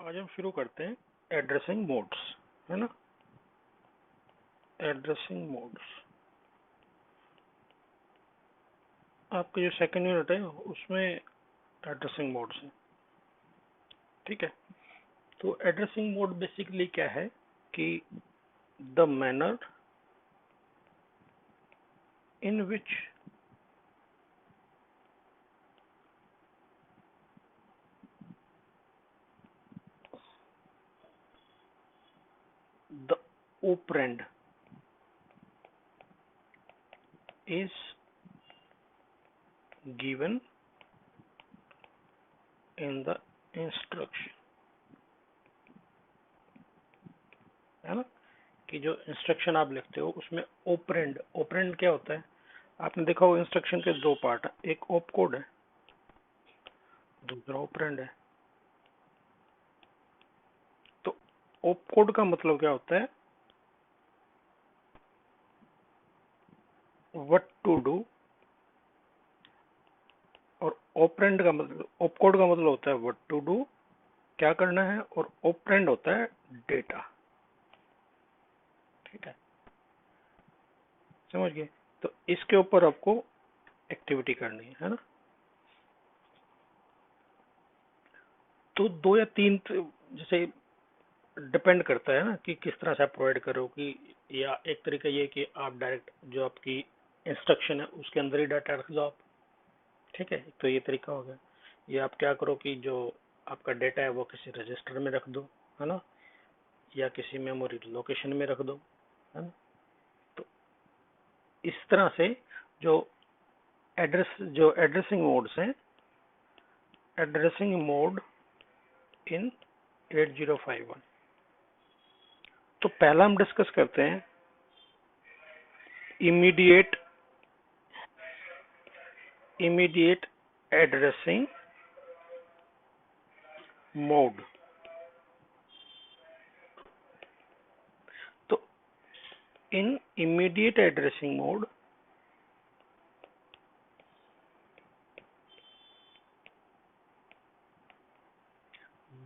आज हम शुरू करते हैं एड्रेसिंग मोड्स, है ना। एड्रेसिंग मोड्स आपका जो सेकंड यूनिट है उसमें एड्रेसिंग मोड्स है, ठीक है। तो एड्रेसिंग मोड बेसिकली क्या है कि the manner in which the operand is given in the instruction, है ना। कि जो इंस्ट्रक्शन आप लिखते हो उसमें ओपरेंड ओपरेंड क्या होता है, आपने देखा हो इंस्ट्रक्शन के दो पार्ट है, एक ओप कोड है, दूसरा ऑपरेंड है। तो ओप कोड का मतलब क्या होता है, व्हाट टू डू, और ऑपरेंड का मतलब, ओप कोड का मतलब होता है व्हाट टू डू, क्या करना है, और ऑपरेंड होता है डेटा, ठीक है, समझ गए। तो इसके ऊपर आपको एक्टिविटी करनी है ना। तो दो या तीन जैसे डिपेंड करता है ना कि किस तरह से आप प्रोवाइड करो, कि या एक तरीका ये कि आप डायरेक्ट जो आपकी इंस्ट्रक्शन है उसके अंदर ही डाटा रख दो आप, ठीक है। तो ये तरीका हो गया। या आप क्या करो कि जो आपका डेटा है वो किसी रजिस्टर में रख दो, है ना, या किसी मेमोरी लोकेशन में रख दो, है ना। तो इस तरह से जो एड्रेसिंग मोड्स हैं, एड्रेसिंग मोड इन 8051। तो पहला हम डिस्कस करते हैं इमीडिएट एड्रेसिंग मोड। तो in immediate addressing mode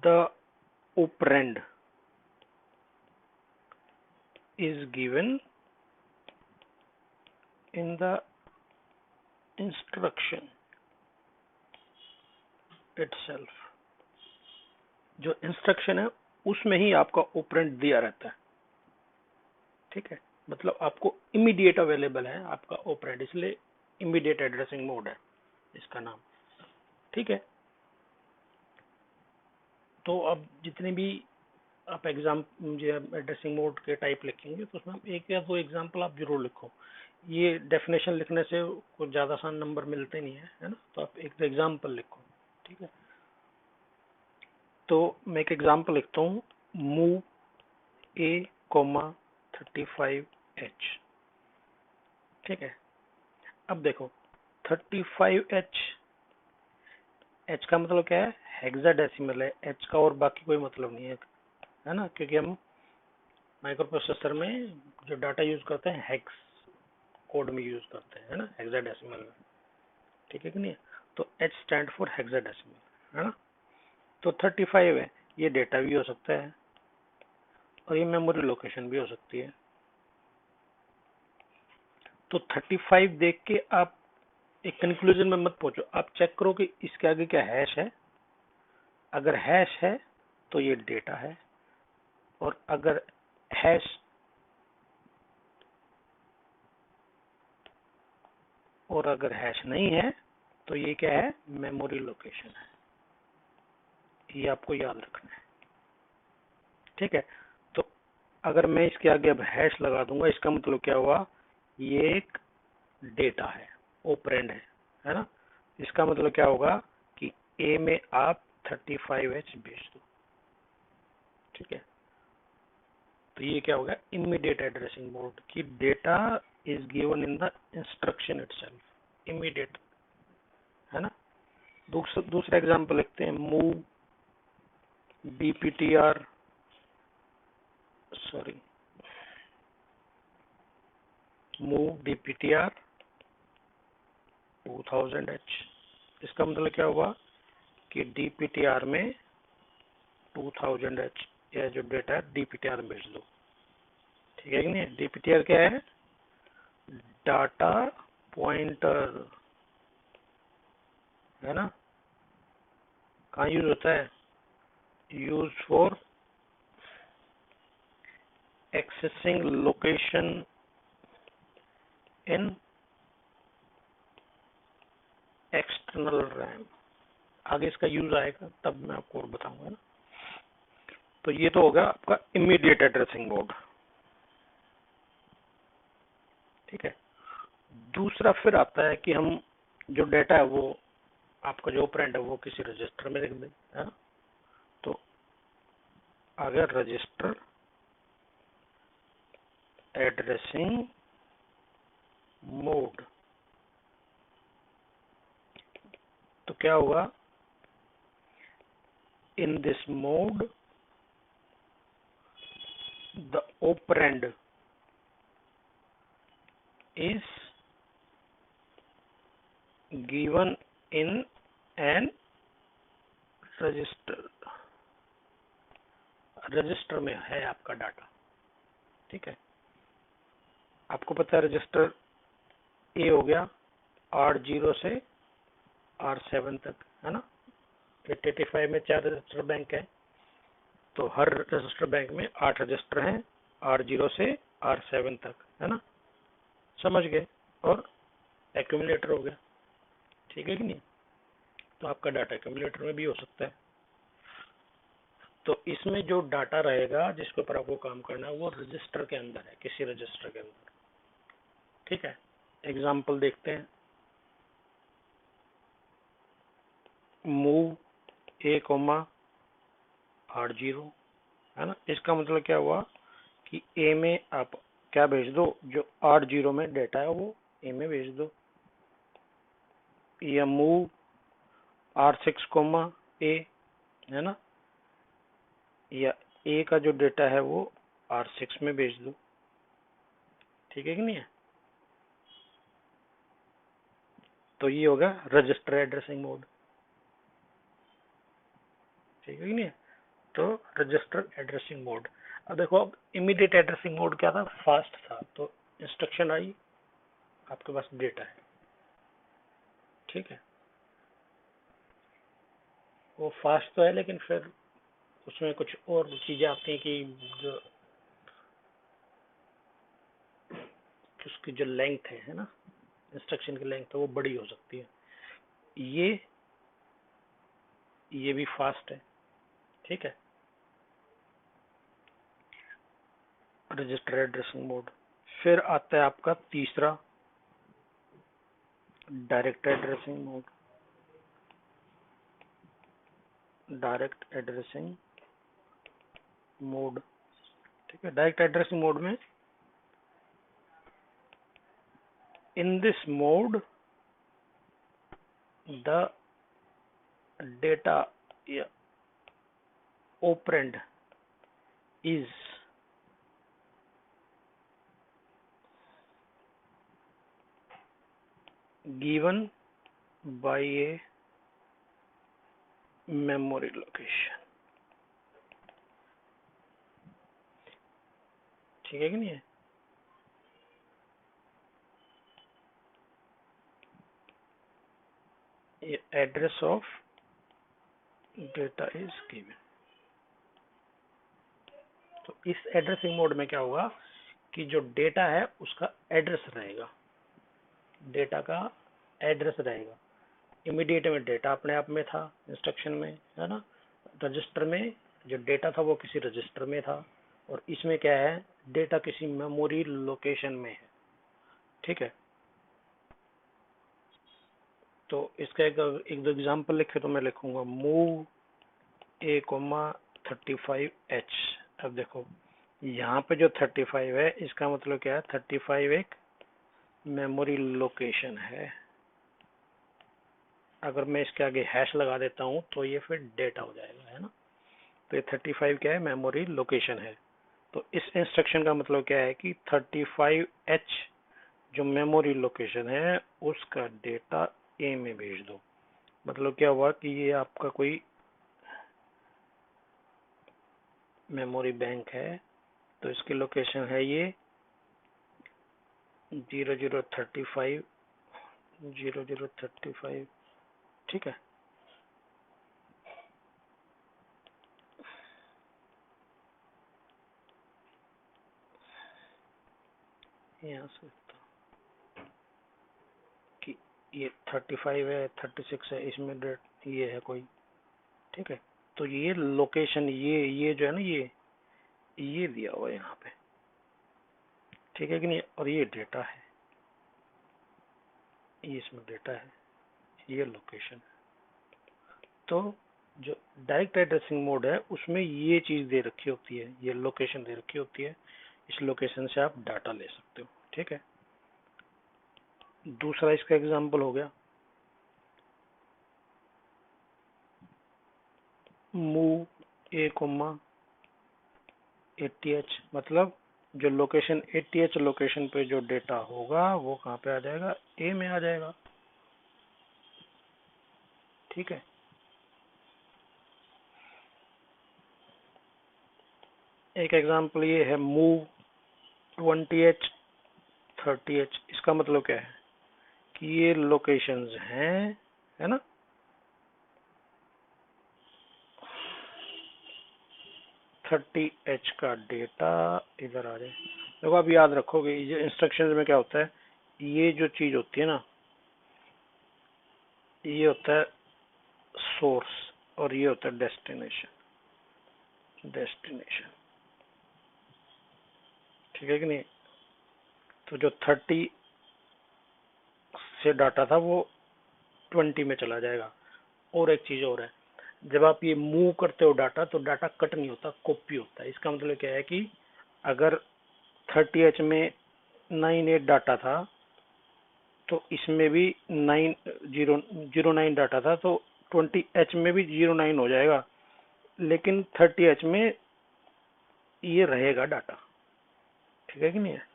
the operand is given in the instruction itself। जो इंस्ट्रक्शन है उसमें ही आपका ऑपरेंड दिया रहता है, ठीक है। मतलब आपको इमीडिएट अवेलेबल है आपका ऑपरेंड, इसलिए इमीडिएट एड्रेसिंग मोड है इसका नाम, ठीक है। तो अब जितने भी आप एग्जाम जो एड्रेसिंग मोड के टाइप लिखेंगे तो उसमें एक या दो एग्जाम्पल आप जरूर लिखो। ये डेफिनेशन लिखने से कुछ ज्यादा आसान नंबर मिलते नहीं है ना। तो आप एक एग्जाम्पल लिखो, ठीक है। तो मैं एक एग्जाम्पल लिखता हूँ, मूव A,35H, ठीक है। अब देखो 35H, H का मतलब क्या है, हेक्साडेसिमल है, H का और बाकी कोई मतलब नहीं है ना, क्योंकि हम माइक्रो प्रोसेसर में जो डाटा यूज करते हैं हेक्स कोड में यूज करते हैं, है ना, हेक्साडेसिमल में, ठीक है कि नहीं। तो H स्टैंड फॉर हेक्साडेसिमल, है ना। तो 35 है, ये डेटा भी हो सकता है और ये मेमोरी लोकेशन भी हो सकती है। तो 35 देख के आप एक कंक्लूजन में मत पहुंचो, आप चेक करो कि इसके आगे क्या हैश है। अगर हैश है तो ये डेटा है, और अगर हैश नहीं है तो ये क्या है, मेमोरी लोकेशन है। ये आपको याद रखना है, ठीक है। तो अगर मैं इसके आगे अब हैश लगा दूंगा, इसका मतलब क्या हुआ, ये एक डेटा है, ऑपरेंड है ना। इसका मतलब क्या होगा कि ए में आप 35H भेज दो, ठीक है। तो ये क्या होगा, इमीडिएट एड्रेसिंग मोड की data is given in the instruction itself, immediate, है ना। दूसरा एग्जांपल लिखते हैं, move DPTR, sorry, move DPTR 2000H। इसका मतलब क्या हुआ कि DPTR में 2000H या जो डेटा है DPTR में भेज दो। ठीक है कि नहीं? DPTR क्या है? डाटा पॉइंटर, है ना? कहाँ यूज होता है? Use for accessing location in external RAM. आगे इसका यूज आएगा तब मैं आपको और बताऊंगा ना। तो ये तो होगा आपका इमीडिएट एड्रेसिंग मोड। ठीक है। दूसरा फिर आता है कि हम जो डेटा है वो आपका जो ऑपरेंड है वो किसी रजिस्टर में लिख दें, है ना? तो अगर रजिस्टर एड्रेसिंग मोड, तो क्या होगा? In this mode the operand is given in an register। Register में है आपका डाटा। ठीक है। आपको पता है रजिस्टर ए हो गया R0 से R7 तक, है ना? 885 में 4 रजिस्टर बैंक है, तो हर रजिस्टर बैंक में 8 रजिस्टर हैं R0 से R7 तक, है ना? समझ गए? और एक्यूमुलेटर हो गया। ठीक है कि नहीं? तो आपका डाटा एक्यूमुलेटर में भी हो सकता है। तो इसमें जो डाटा रहेगा जिसके ऊपर आपको काम करना है वो रजिस्टर के अंदर है, किसी रजिस्टर के अंदर। ठीक है। एग्जाम्पल देखते हैं। मूव A, R0, है ना? इसका मतलब क्या हुआ कि ए में आप क्या भेज दो, जो R0 में डेटा है वो ए में भेज दो। या मूव R6, A, है ना? या ए का जो डेटा है वो R6 में भेज दो। ठीक है कि नहीं है? तो ये होगा रजिस्टर एड्रेसिंग मोड। ठीक है कि नहीं? तो रजिस्टर एड्रेसिंग मोड। अब देखो, अब इमीडिएट एड्रेसिंग मोड क्या था? फास्ट था। तो इंस्ट्रक्शन आई, आपके पास डेटा है। ठीक है। वो फास्ट तो है लेकिन फिर उसमें कुछ और चीजें आती हैं कि जो उसकी जो लेंथ है ना, इंस्ट्रक्शन की लेंथ है वो बड़ी हो सकती है। ये भी फास्ट है। ठीक है। Register addressing mode. फिर आता है आपका तीसरा, direct addressing mode. Direct addressing mode. ठीक है। डायरेक्ट एड्रेसिंग मोड में, in this mode the data operand is given by a memory location। ठीक है कि नहीं है? Address of data is given. तो इस एड्रेसिंग मोड में क्या होगा कि जो डेटा है उसका एड्रेस रहेगा, डेटा का एड्रेस रहेगा। इमीडिएट में डेटा अपने आप में था इंस्ट्रक्शन में, है ना? रजिस्टर में जो डेटा था वो किसी रजिस्टर में था, और इसमें क्या है? डेटा किसी मेमोरी लोकेशन में है। ठीक है। तो इसका एक दो एग्जांपल लिखे तो मैं लिखूंगा मूव A, 35H। अब देखो यहाँ पे जो 35 है इसका मतलब क्या है? 35 एक मेमोरी लोकेशन है। अगर मैं इसके आगे हैश लगा देता हूँ तो ये फिर डेटा हो जाएगा, है ना? तो ये 35 क्या है? मेमोरी लोकेशन है। तो इस इंस्ट्रक्शन का मतलब क्या है कि 35H जो मेमोरी लोकेशन है उसका डेटा ए में भेज दो। मतलब क्या हुआ कि ये आपका कोई मेमोरी बैंक है, तो इसकी लोकेशन है ये 0035 0035, ठीक है। यहाँ से कि ये 35 है, 36 है, इसमें डेट ये है कोई, ठीक है। तो ये लोकेशन, ये जो है ना, ये दिया हुआ है यहाँ पे, ठीक है कि नहीं। और ये डेटा है, ये इसमें डेटा है, ये लोकेशन। तो जो डायरेक्ट एड्रेसिंग मोड है उसमें ये चीज दे रखी होती है, ये लोकेशन दे रखी होती है। इस लोकेशन से आप डाटा ले सकते हो, ठीक है। दूसरा इसका एग्जांपल हो गया मूव ATH, मतलब जो लोकेशन ATH लोकेशन पे जो डेटा होगा वो कहाँ पे आ जाएगा, A में आ जाएगा, ठीक है। एक एग्जांपल ये है मूव 20H 30H। इसका मतलब क्या है कि ये लोकेशंस हैं, है ना। थर्टी एच का डेटा इधर आ जाए। देखो आप याद रखोगे ये इंस्ट्रक्शंस में क्या होता है, ये जो चीज होती है ना, ये होता है सोर्स और ये होता है डेस्टिनेशन, ठीक है कि नहीं। तो जो 30 से डाटा था वो 20 में चला जाएगा। और एक चीज और है, जब आप ये मूव करते हो डाटा, तो डाटा कट नहीं होता, कॉपी होता है। इसका मतलब क्या है कि अगर 30H में 98 डाटा था तो इसमें भी 909 डाटा था, तो 20H में भी 09 हो जाएगा, लेकिन 30H में ये रहेगा डाटा, ठीक है कि नहीं है।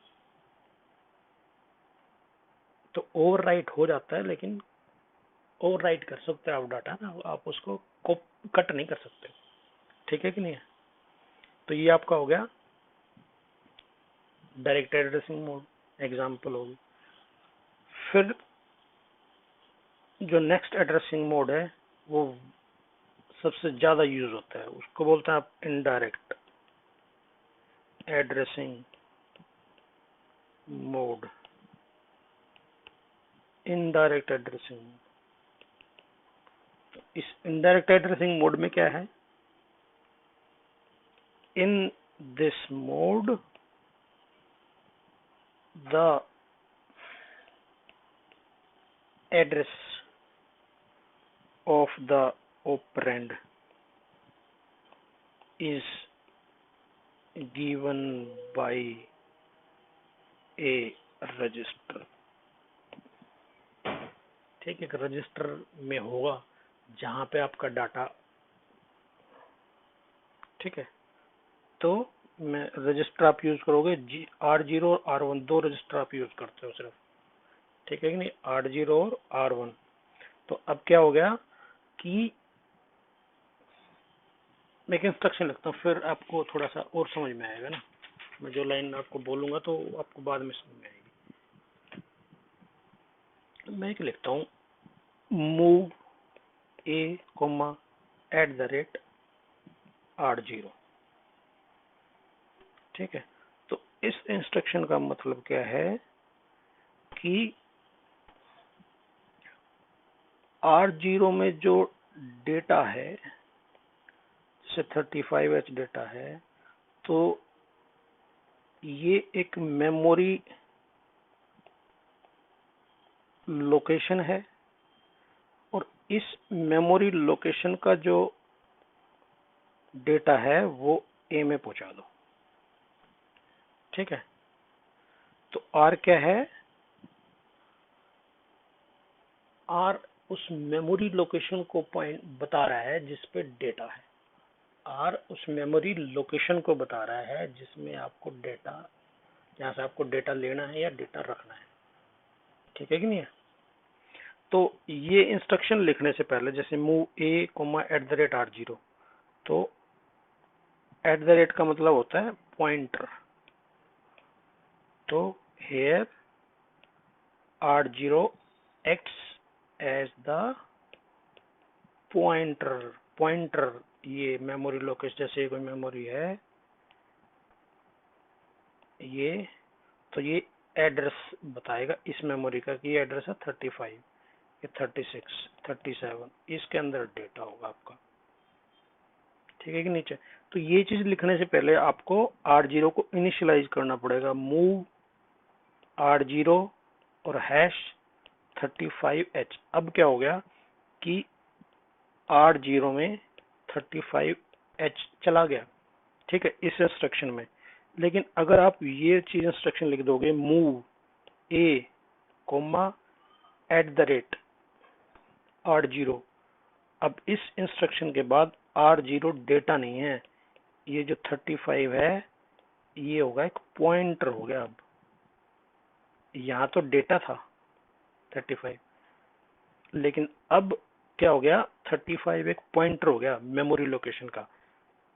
तो ओवरराइट हो जाता है, लेकिन ओवरराइट कर सकते हैं आप डाटा ना, आप उसको कट नहीं कर सकते, ठीक है कि नहीं है। तो ये आपका हो गया डायरेक्ट एड्रेसिंग मोड, एग्जांपल होगी। फिर जो नेक्स्ट एड्रेसिंग मोड है वो सबसे ज्यादा यूज होता है, उसको बोलते हैं आप indirect addressing mode. Indirect addressing, इस इनडायरेक्ट एड्रेसिंग मोड में क्या है, in this mode the address of the operand is given by a register, ठीक है। एक रजिस्टर में होगा जहां पे आपका डाटा, ठीक है। तो मैं रजिस्टर आप यूज करोगे R0 और R1, दो रजिस्टर आप यूज करते हो सिर्फ, ठीक है कि नहीं, R0 और R1। तो अब क्या हो गया कि मैं एक इंस्ट्रक्शन लिखता हूँ, फिर आपको थोड़ा सा और समझ में आएगा ना। मैं जो लाइन आपको बोलूंगा तो आपको बाद में समझ में आएगी। मैं एक लिखता हूँ मूव A@R0, ठीक है। तो इस इंस्ट्रक्शन का मतलब क्या है कि R0 में जो डेटा है, जैसे 35H डेटा है, तो ये एक मेमोरी लोकेशन है, और इस मेमोरी लोकेशन का जो डेटा है वो A में पहुंचा दो, ठीक है। तो R क्या है, R उस मेमोरी लोकेशन को पॉइंट बता रहा है जिसपे डेटा है। R उस मेमोरी लोकेशन को बता रहा है जिसमें आपको डेटा, जहां से आपको डेटा लेना है या डेटा रखना है, ठीक है कि नहीं है। तो ये इंस्ट्रक्शन लिखने से पहले, जैसे मूव A@R0, तो एट द रेट का मतलब होता है पॉइंटर। तो here R0 acts as the pointer ये मेमोरी लोकेशन, जैसे कोई मेमोरी है ये, तो ये एड्रेस बताएगा इस मेमोरी का कि ये एड्रेस है 35, ये 36, 37, इसके अंदर डेटा होगा आपका। ठीक है कि नीचे। तो ये चीज लिखने से पहले आपको R0 को इनिशियलाइज करना पड़ेगा। मूव R0 और हैश 35H। अब क्या हो गया कि R0 में 35H चला गया, ठीक है, इस इंस्ट्रक्शन में। लेकिन अगर आप ये चीज इंस्ट्रक्शन लिख दोगे, move A comma at the rate R0, अब इस इंस्ट्रक्शन के बाद R0 डेटा नहीं है, ये जो 35 है ये होगा एक पॉइंटर हो गया। अब यहाँ तो डेटा था 35, लेकिन अब क्या हो गया, 35 एक पॉइंटर हो गया मेमोरी लोकेशन का,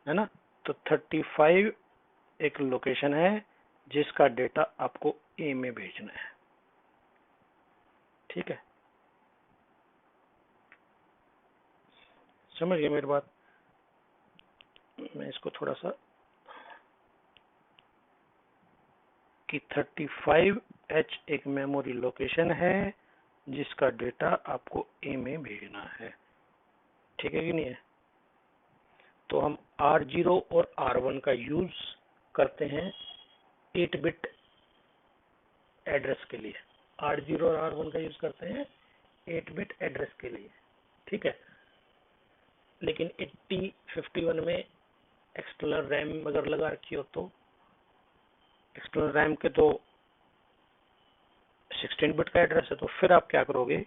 है ना। तो 35 एक लोकेशन है जिसका डेटा आपको ए में भेजना है। ठीक है, समझ गए मेरी बात। मैं इसको थोड़ा सा कि 35H एक मेमोरी लोकेशन है जिसका डेटा आपको ए में भेजना है। ठीक है कि नहीं है। तो हम R0 और R1 का यूज करते हैं 8 बिट एड्रेस के लिए। R0 और R1 का यूज करते हैं 8 बिट एड्रेस के लिए। ठीक है, लेकिन 8051 में एक्सटर्नल रैम अगर लगा रखी हो तो एक्सटर्नल रैम के तो 16 बिट का एड्रेस है। तो फिर आप क्या करोगे,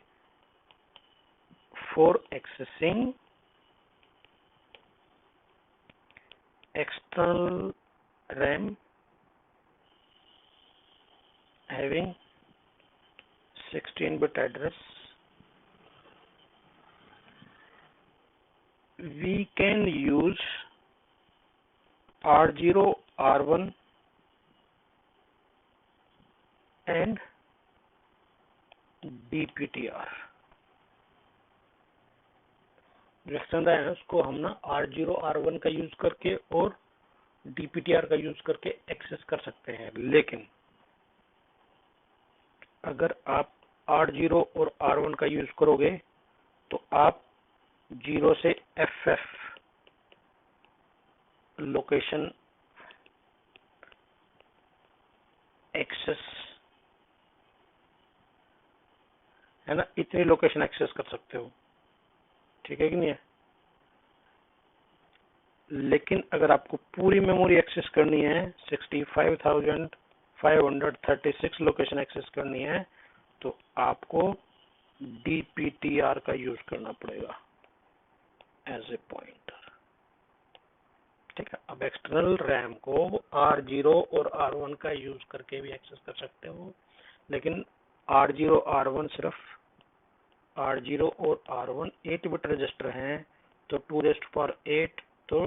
for accessing external RAM having 16 bit address, we can use R0, R1 and DPTR। जो एक्सटर्नल है उसको हम ना R0, R1 का यूज करके और DPTR का यूज करके एक्सेस कर सकते हैं। लेकिन अगर आप R0 और R1 का यूज करोगे तो आप 0 से FF लोकेशन एक्सेस, है ना, इतनी लोकेशन एक्सेस कर सकते हो। ठीक है कि नहीं है। लेकिन अगर आपको पूरी मेमोरी एक्सेस करनी है, 65,536 लोकेशन एक्सेस करनी है, तो आपको DPTR का यूज करना पड़ेगा एज ए पॉइंटर। ठीक है, अब एक्सटर्नल रैम को R0 और R1 का यूज करके भी एक्सेस कर सकते हो, लेकिन R0 R1 सिर्फ R0 और R1 8 बिट रजिस्टर हैं, तो 2⁸ तो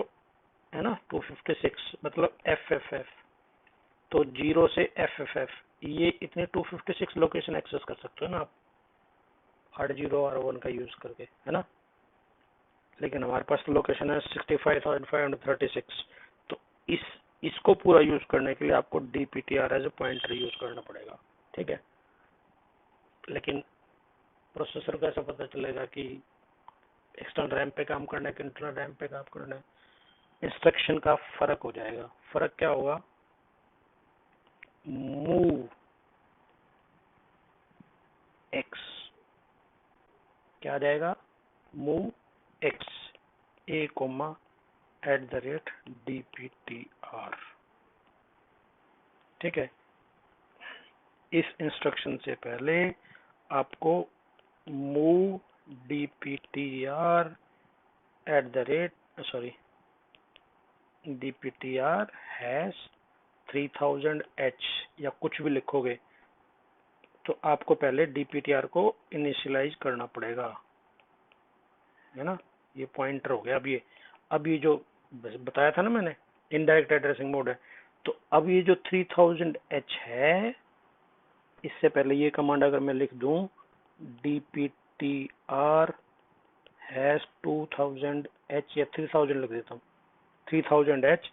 है ना 256 मतलब FFF, तो 0 से FFF ये इतने 256 लोकेशन एक्सेस कर सकते हो ना आप R0 R1 का यूज करके, है ना। लेकिन हमारे पास लोकेशन है 65,536, तो इसको पूरा यूज करने के लिए आपको DPTR as a pointer use करना पड़ेगा। ठीक है, लेकिन प्रोसेसर को ऐसा पता चलेगा कि एक्सटर्नल रैम पे काम करना है कि इंटरनल रैम पे काम करना है, इंस्ट्रक्शन का फर्क हो जाएगा। फर्क क्या होगा, मूव एक्स, क्या आ जाएगा, move X A comma at the rate DPTR। ठीक है, इस इंस्ट्रक्शन से पहले आपको move DPTR at the rate DPTR hash 3000H या कुछ भी लिखोगे तो आपको पहले DPTR को इनिशियलाइज करना पड़ेगा, है ना। ये पॉइंटर हो गया। अब ये जो बताया था ना मैंने इनडायरेक्ट एड्रेसिंग मोड है। तो अब ये जो 3000H है, इससे पहले ये कमांड अगर मैं लिख दूं dptr हैश 2000H या 3000 लिख देता हूँ, 3000H,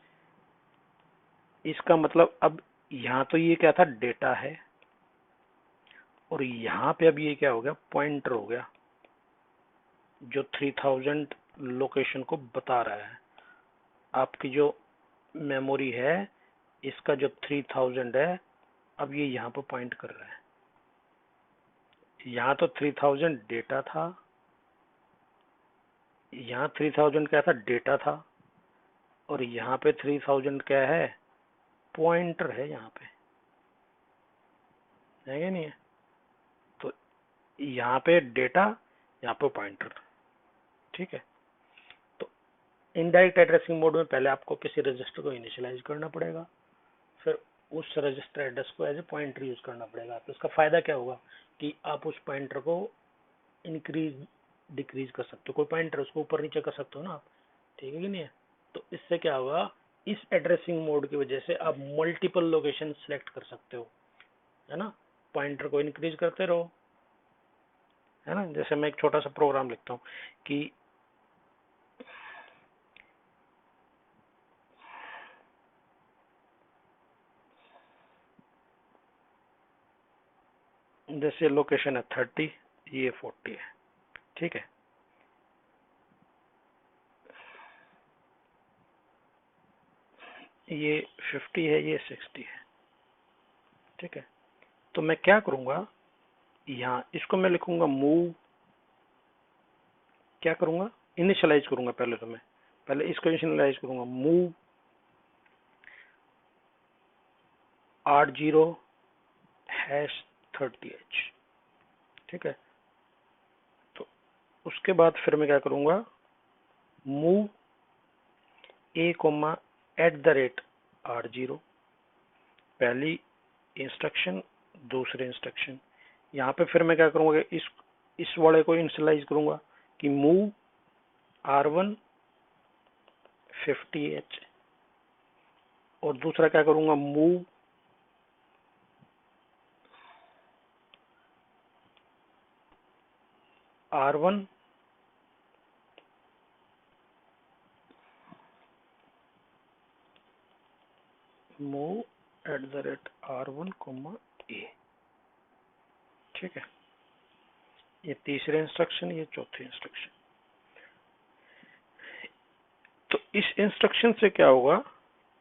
इसका मतलब अब यहाँ तो ये क्या था, डेटा है, और यहाँ पे अब ये क्या हो गया, पॉइंटर हो गया जो 3000 लोकेशन को बता रहा है। आपकी जो मेमोरी है इसका जो 3000 है, अब ये यहाँ पर पॉइंट कर रहा है। यहाँ तो 3000 डेटा था, यहाँ 3000 क्या था, डेटा था, और यहाँ पे 3000 क्या है, पॉइंटर है, यहाँ पे है या नहीं है। तो यहाँ पे डेटा, यहाँ पे पॉइंटर, ठीक है। तो इनडायरेक्ट एड्रेसिंग मोड में पहले आपको किसी रजिस्टर को इनिशियलाइज करना पड़ेगा, फिर उस रजिस्टर एड्रेस को एज ए पॉइंटर यूज करना पड़ेगा। तो इसका फायदा क्या होगा कि आप उस पॉइंटर को इंक्रीज डिक्रीज कर सकते हो, कोई पॉइंटर उसको ऊपर नीचे कर सकते हो ना आप, ठीक है कि नहीं है। तो इससे क्या होगा, इस एड्रेसिंग मोड की वजह से आप मल्टीपल लोकेशन सिलेक्ट कर सकते हो, है ना, पॉइंटर को इंक्रीज करते रहो, है ना। जैसे मैं एक छोटा सा प्रोग्राम लिखता हूँ कि जैसे लोकेशन है 30, ये 40 है, ठीक है। ये 50 है, ये 60 है, ठीक है। तो मैं क्या करूंगा, यहाँ इसको मैं लिखूंगा मूव, क्या करूंगा, इनिशियलाइज करूंगा। पहले तो मैं पहले इसको इनिशियलाइज करूंगा, मूव R0 हैश 30H, ठीक है। तो उसके बाद फिर मैं क्या करूंगा, मूव A, @R0, पहली इंस्ट्रक्शन, दूसरे इंस्ट्रक्शन। यहाँ पे फिर मैं क्या करूंगा, इस वाले को इनिशियलाइज करूंगा कि मूव R1 50H, और दूसरा क्या करूंगा, move R1 move @R1, A, ठीक है। ये तीसरे इंस्ट्रक्शन, ये चौथे इंस्ट्रक्शन। तो इस इंस्ट्रक्शन से क्या होगा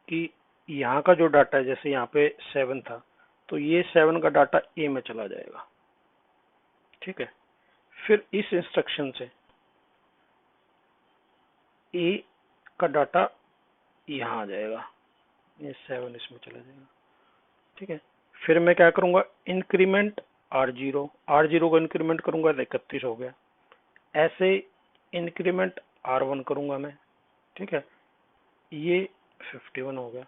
कि यहाँ का जो डाटा है, जैसे यहाँ पे 7 था, तो ये 7 का डाटा ए में चला जाएगा, ठीक है। फिर इस इंस्ट्रक्शन से ए का डाटा यहाँ आ जाएगा, ये 7 इसमें चला जाएगा, ठीक है। फिर मैं क्या करूंगा, इंक्रीमेंट R0 को इंक्रीमेंट करूंगा तो 31 हो गया। ऐसे इंक्रीमेंट R1 करूंगा मैं, ठीक है, ये 51 हो गया,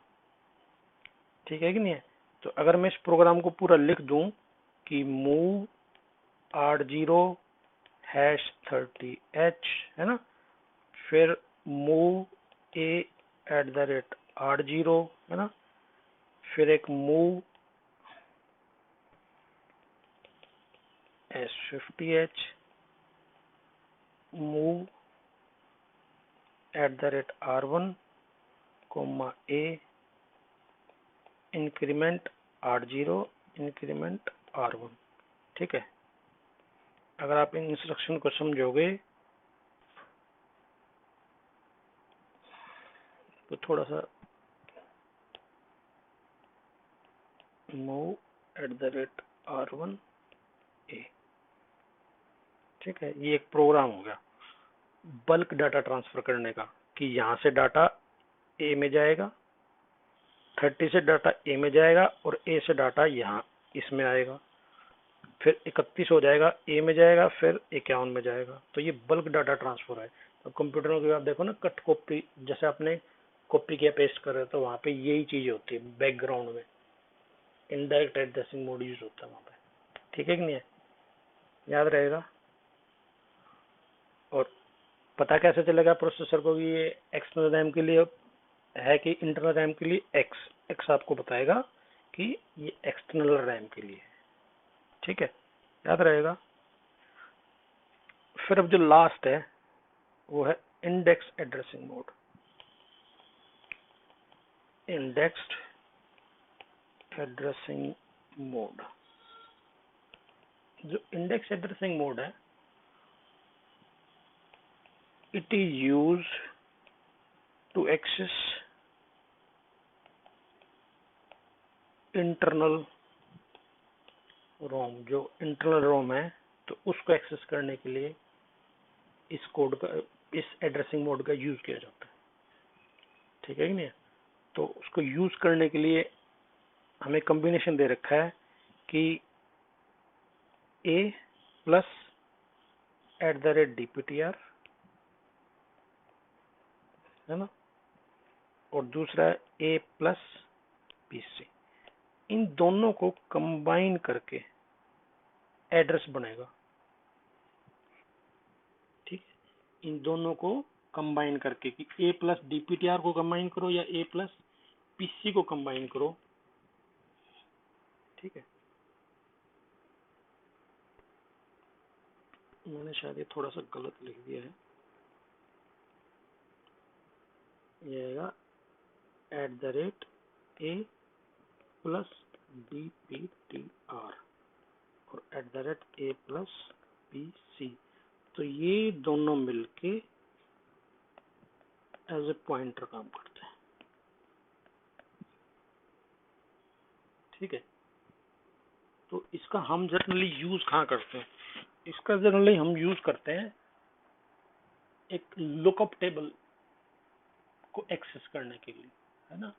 ठीक है कि नहीं है। तो अगर मैं इस प्रोग्राम को पूरा लिख दूं कि मूव R0 हैश 30H, है ना, फिर मूव A @R0, है ना, फिर एक move S50H, move @R1, A, increment R0, increment R1, ठीक है। अगर आप इन इंस्ट्रक्शन को समझोगे तो थोड़ा सा, मूव @R1, A, ठीक है। ये एक प्रोग्राम हो गया बल्क डाटा ट्रांसफर करने का, कि यहाँ से डाटा ए में जाएगा, 30 से डाटा ए में जाएगा, और ए से डाटा यहाँ इसमें आएगा, फिर 31 हो जाएगा, ए में जाएगा, फिर 51 में जाएगा। तो ये बल्क डाटा ट्रांसफर है। तो कंप्यूटरों की आप देखो ना, कट कॉपी, जैसे आपने कॉपी किया पेस्ट कर रहे हो, तो वहाँ पे यही चीज होती है, बैकग्राउंड में इनडायरेक्ट एड्रेसिंग मोड यूज होता है वहाँ पे, ठीक है कि नहीं है, याद रहेगा। और पता कैसे चलेगा प्रोसेसर को कि ये एक्सटर्नल रैम के लिए है कि इंटरनल रैम के लिए एक्स, एक्स आपको बताएगा कि ये एक्सटर्नल रैम के लिए है। ठीक है, याद रहेगा। फिर अब जो लास्ट है वो है index addressing mode. Indexed addressing mode, जो इंडेक्स एड्रेसिंग मोड है, it is used to access internal ROM। जो इंटरनल रोम है तो उसको एक्सेस करने के लिए इस कोड का, इस एड्रेसिंग मोड का यूज किया जाता है। ठीक है कि नहीं? तो उसको यूज करने के लिए हमें कॉम्बिनेशन दे रखा है कि a प्लस @DPTR है ना, और दूसरा है a प्लस PC। इन दोनों को कंबाइन करके एड्रेस बनेगा। ठीक है, इन दोनों को कंबाइन करके कि a प्लस DPTR को कंबाइन करो या a प्लस PC को कंबाइन करो। ठीक है, मैंने शायद ये थोड़ा सा गलत लिख दिया है। ये आएगा @a प्लस DPTR और @a प्लस PC। तो ये दोनों मिलके एज ए पॉइंटर काम करते हैं। ठीक है, तो इसका हम जनरली यूज कहाँ करते हैं? इसका जनरली हम यूज करते हैं एक लुकअप टेबल को एक्सेस करने के लिए, है ना।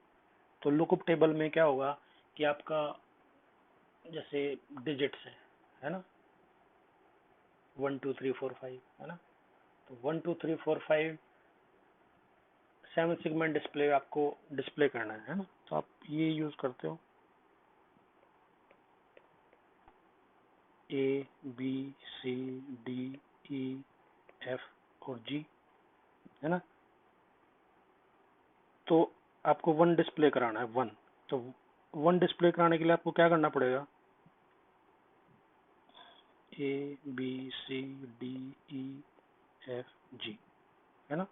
तो लुकअप टेबल में क्या होगा कि आपका जैसे डिजिट्स है ना, 1 2 3 4 5 है ना, तो 1 2 3 4 5 7 सेगमेंट डिस्प्ले आपको डिस्प्ले करना है ना, तो आप ये यूज करते हो A B C D E F और G, है ना। तो आपको 1 डिस्प्ले कराना है, 1। तो 1 डिस्प्ले कराने के लिए आपको क्या करना पड़ेगा? ABCDEFG, है ना।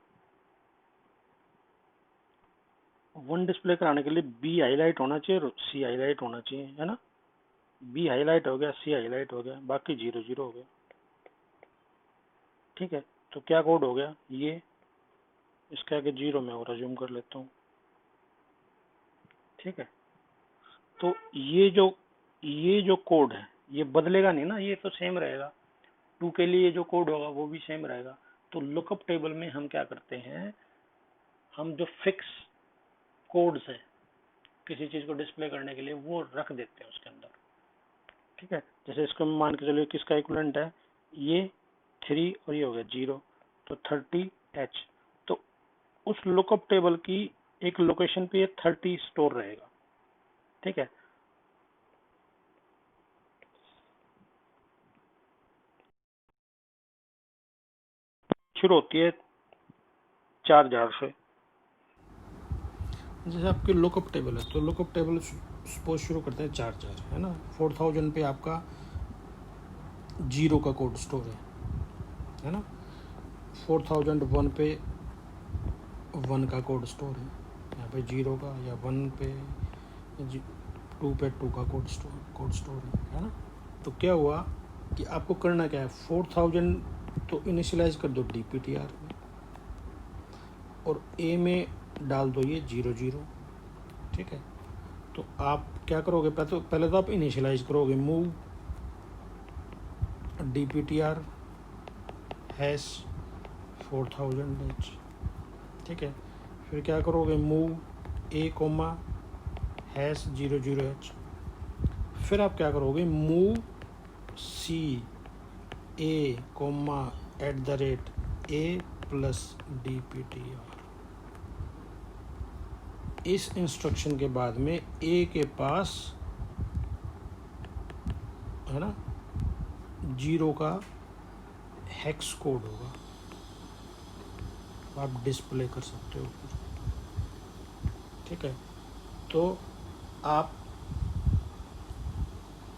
1 डिस्प्ले कराने के लिए B हाईलाइट होना चाहिए और C हाईलाइट होना चाहिए, है ना। B हाईलाइट हो गया, C हाईलाइट हो गया, बाकी 0 0 हो गया। ठीक है, तो क्या कोड हो गया? ये इसके आगे 0 में और अज्यूम कर लेता हूँ। ठीक है, तो ये जो कोड है ये बदलेगा नहीं ना, ये तो सेम रहेगा। 2 के लिए जो कोड होगा वो भी सेम रहेगा। तो लुकअप टेबल में हम क्या करते हैं, हम जो फिक्स कोड्स है किसी चीज को डिस्प्ले करने के लिए वो रख देते हैं उसके अंदर। ठीक है, जैसे इसको मान के चलिए किसका इक्विवेलेंट है, ये 3 और ये हो गया 0, तो 30H। तो उस लुकअप टेबल की एक लोकेशन पे ये 30 स्टोर रहेगा। ठीक है, शुरू होती है 4000 से। जैसे आपके लुकअप टेबल है तो लुकअप टेबल सपोज शुरू करते हैं 4000, है ना। 4000 पे आपका 0 का कोड स्टोर है ना। 4001 पे 1 का कोड स्टोर है, यहाँ पे 0 का, या 1 पे 2 पे 2 का कोड स्टोर है ना। तो क्या हुआ कि आपको करना क्या है, 4000 तो इनिशियलाइज कर दो DPTR में और A में डाल दो ये 0 0। ठीक है, तो आप क्या करोगे, पहले तो आप इनिशियलाइज करोगे मूव DPTR हैश 4000H। ठीक है, फिर क्या करोगे मूव A हैश 0 0H। फिर आप क्या करोगे move C A @A plus DPTR। इस इंस्ट्रक्शन के बाद में A के पास, है ना, 0 का हेक्स कोड होगा, आप डिस्प्ले कर सकते हो। ठीक है। तो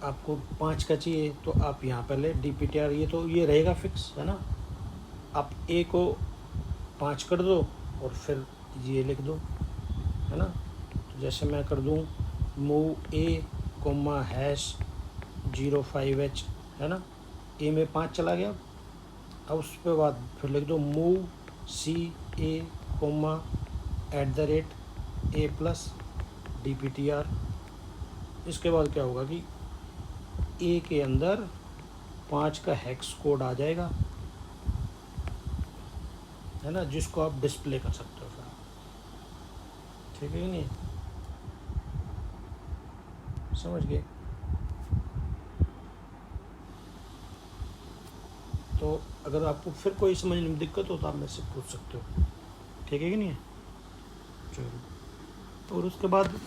आपको 5 का चाहिए तो आप यहाँ पहले DPTR, ये तो ये रहेगा फिक्स है ना। आप A को 5 कर दो और फिर ये लिख दो, है ना। तो जैसे मैं कर दूँ move A coma hash 05H, है ना। A में 5 चला गया। अब उस पर बाद फिर लिख दो move CA comma @A plus DPTR। इसके बाद क्या होगा कि A के अंदर 5 का हेक्स कोड आ जाएगा, है ना, जिसको आप डिस्प्ले कर सकते हो फिर। ठीक है कि नहीं, समझ गए। तो अगर आपको फिर कोई समझने में दिक्कत हो तो आप मेरे से पूछ सकते हो। ठीक है कि नहीं। चलो, और उसके बाद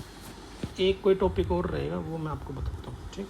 एक कोई टॉपिक और रहेगा, वो मैं आपको बताता हूँ। ठीक।